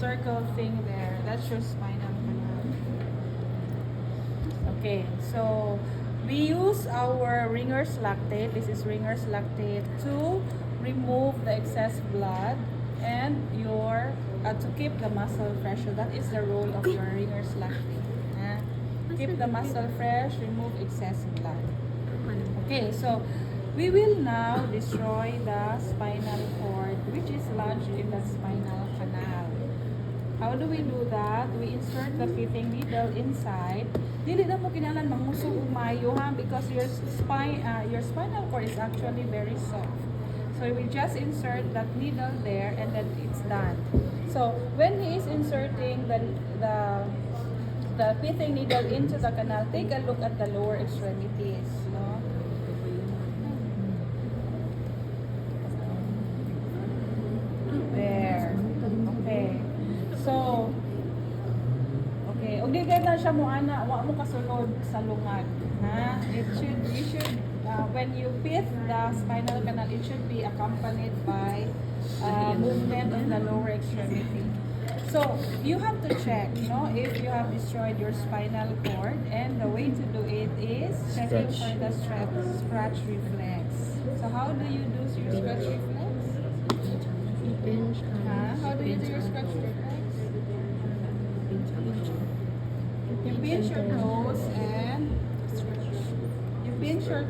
circle thing there. That's your spinal canal. Okay, so we use our Ringer's lactate. This is Ringer's lactate to remove the excess blood and your to keep the muscle fresh. So that is the role of your Ringer's lactate. Keep the muscle fresh, remove excess blood. Okay, so we will now destroy the spinal cord, which is lodged in the spinal canal. How do we do that? We insert the fitting needle inside. Dili na mo kinahanglan mangusog umayo ha, because your spinal cord is actually very soft. So we just insert that needle there and then it's done. So when he is inserting the fitting needle into the canal, take a look at the lower extremities. No? There. Okay. So, okay. Og di na siya mo ana, wa mo kasunod sa lungag, ha? You should when you pit the spinal canal, it should be accompanied by movement of the lower extremity. So, you have to check, no, if you have destroyed your spinal cord, and the way to do it is checking for the scratch reflex. So, how do you do your scratch reflex? How do you do your scratch reflex? You pinch your toes and you pinch your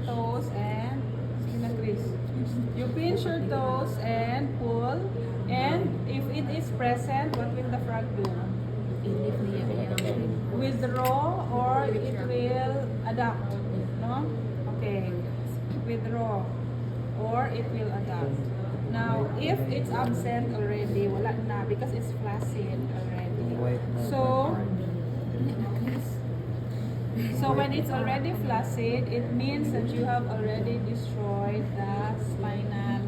toes and pull, and if it is present, what will the frog do? Withdraw, or it will adapt, no? Okay, withdraw or it will adapt. Now, if it's absent already, wala na, because it's flaccid already. So when it's already flaccid, it means that you have already destroyed the spinal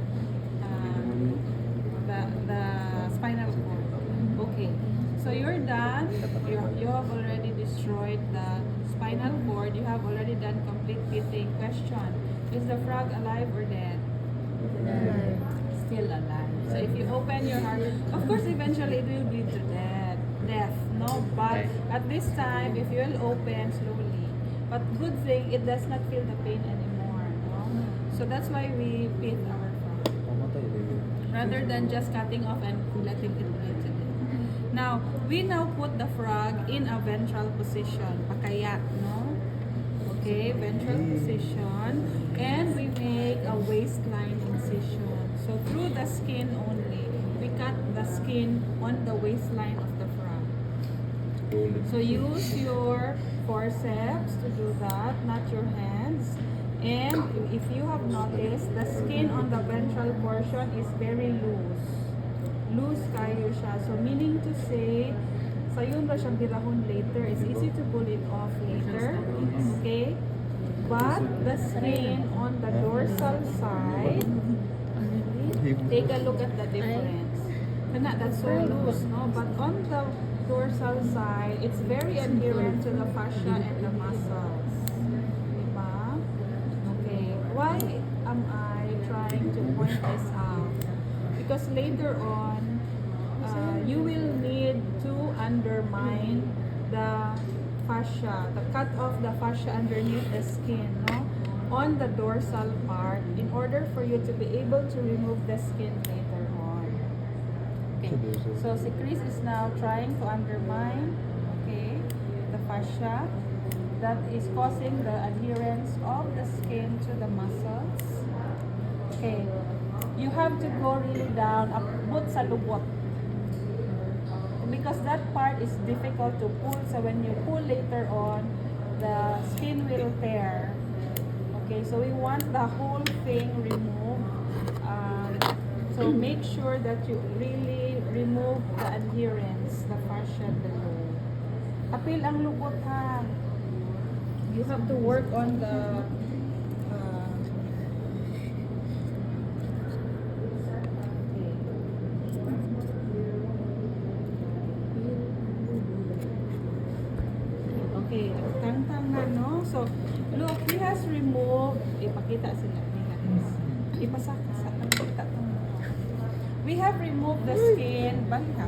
cord. Okay. So you're done. You have already destroyed the spinal cord. You have already done complete fitting. Question: is the frog alive or dead? Alive. Still alive. So if you open your heart, of course, eventually it will bleed to death. No, but at this time, if you will open slowly. But good thing, it does not feel the pain anymore. No? So that's why we pit our frog, rather than just cutting off and letting it bleed to death. Now, we now put the frog in a ventral position, pakayat, no? Okay, ventral position, and we make a waistline incision. So through the skin only, we cut the skin on the waistline of the frog. So use your forceps to do that, not your hands. And if you have noticed, the skin on the ventral portion is very loose. Loose kayo siya. So meaning to say, sayon ba siyang bilahon later? It's easy to pull it off later. Okay? But the skin on the dorsal side, take a look at the difference. That's so loose, no? But on the dorsal side, it's very adherent to the fascia and the muscles. Diba? Okay. Why am I trying to point this out? Because later on, you will need to undermine the fascia, the cut off the fascia underneath the skin, no? On the dorsal part, in order for you to be able to remove the skin later on. Okay. So si Chris is now trying to undermine, okay, the fascia that is causing the adherence of the skin to the muscles. Okay. You have to go really down, abot sa lubot. Because that part is difficult to pull, so when you pull later on, the skin will tear. Okay, so we want the whole thing removed. So make sure that you really remove the adherence, the fascia below. Apil ang lubot ha. You have to work on the okay, tang-tang na, no? So, look, he has removed, ipakita sila, ipasaka sa pagkita. We have removed the skin, bangka.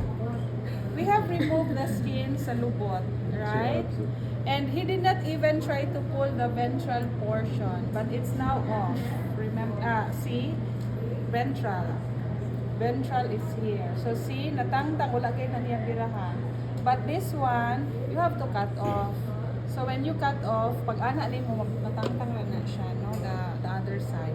we have removed the skin sa lubot, right? And he did not even try to pull the ventral portion, but it's now off. Remember, see? Ventral. Ventral is here. So see, natangtang, wala kayo na niya pirahan. But this one, you have to cut off. So when you cut off, pag ana ni mo, natangtang lang na siya, no? The other side.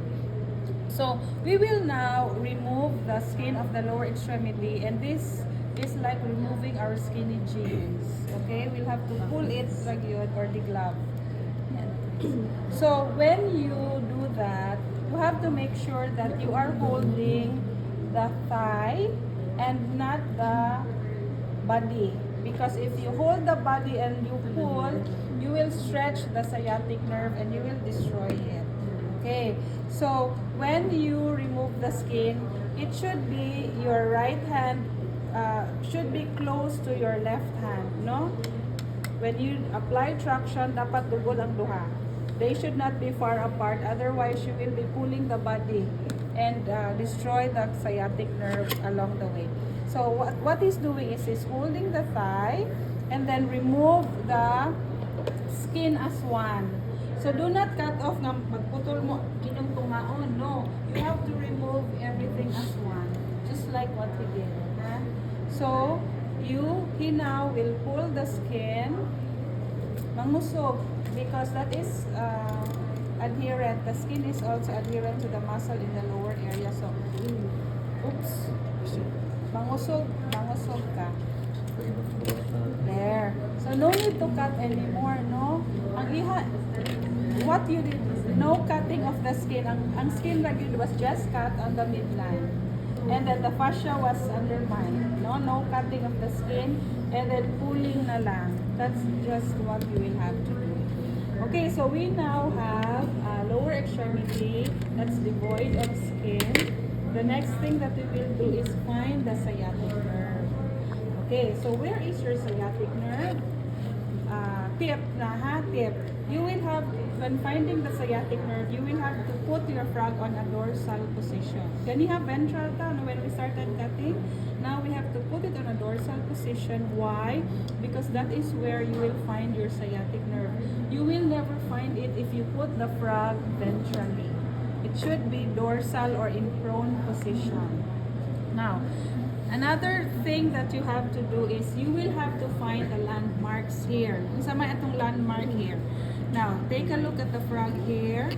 So we will now remove the skin of the lower extremity, and this is like removing our skinny jeans. Okay, we'll have to pull it like yun, or the glove. Yan. So when you do that, you have to make sure that you are holding the thigh and not the body, because if you hold the body and you pull, you will stretch the sciatic nerve and you will destroy it. Okay, so when you remove the skin, it should be your right hand should be close to your left hand, no? When you apply traction, dapat dugod ang duha. They should not be far apart, otherwise you will be pulling the body and destroy the sciatic nerve along the way. So what he's doing is he's holding the thigh and then remove the skin as one. So do not cut off nga magputol mo inyong tungaon. No, you have to remove everything as one, just like what he did. Huh? So he now will pull the skin, mangusog, because that is adherent. The skin is also adherent to the muscle in the lower area. So, oops, mangusog ka. There. So no need to cut anymore, no? What you did, no cutting of the skin. Ang skin lagi was just cut on the midline. And then the fascia was undermined. No cutting of the skin. And then pulling na lang. That's just what you will have to do. Okay, so we now have a lower extremity that's devoid of skin. The next thing that we will do is find the sciatic nerve. Okay, so where is your sciatic nerve? Tip. You will have, when finding the sciatic nerve, you will have to put your frog on a dorsal position. Can you have ventral down when we started cutting? Now we have to put it on a dorsal position. Why? Because that is where you will find your sciatic nerve. You will never find it if you put the frog ventrally. It should be dorsal or in prone position. Now, another thing that you have to do is you will have to find the landmarks here. Unsa may atong landmark here? Now, take a look at the frog here.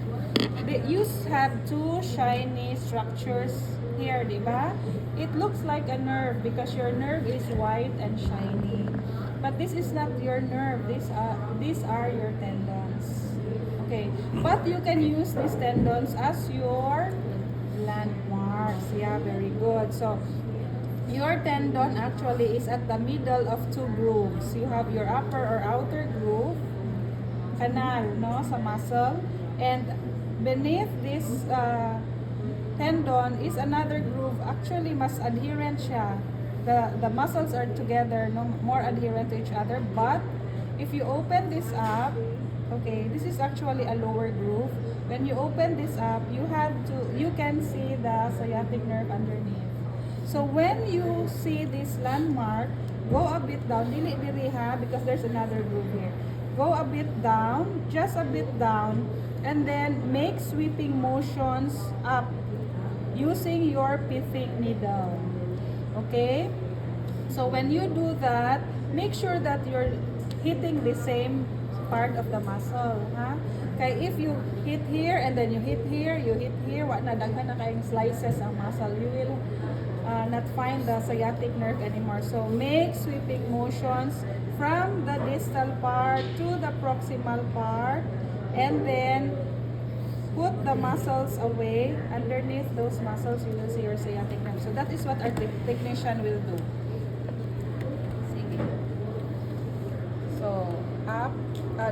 You have two shiny structures here, di ba? It looks like a nerve because your nerve is white and shiny. But this is not your nerve. These are your tendons. Okay, but you can use these tendons as your landmarks. Yeah, very good. So, your tendon actually is at the middle of two grooves. You have your upper or outer groove, canal, no, sa muscle, and beneath this tendon is another groove. Actually, mas adherent siya. The muscles are together, no, more adherent to each other. But if you open this up, okay, this is actually a lower groove. When you open this up, you can see the sciatic nerve underneath. So when you see this landmark, go a bit down, dili ha, because there's another groove here. Go a bit down, just a bit down, and then make sweeping motions up using your pithing needle. Okay? So when you do that, make sure that you're hitting the same part of the muscle. Ha? Okay, if you hit here and then you hit here, wag na daghan na kayong slices ang muscle, you will not find the sciatic nerve anymore. So make sweeping motions from the distal part to the proximal part, and then put the muscles away. Underneath those muscles, you will see your sciatic nerve. So that is what our technician will do. Sige. So up,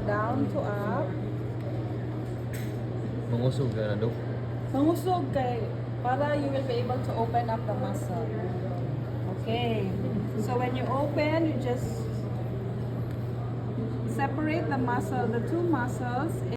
down to up. Mangusog ka na daw. Mangusog kay para you will be able to open up the muscle. Okay. So when you open, you just separate the muscle, the two muscles.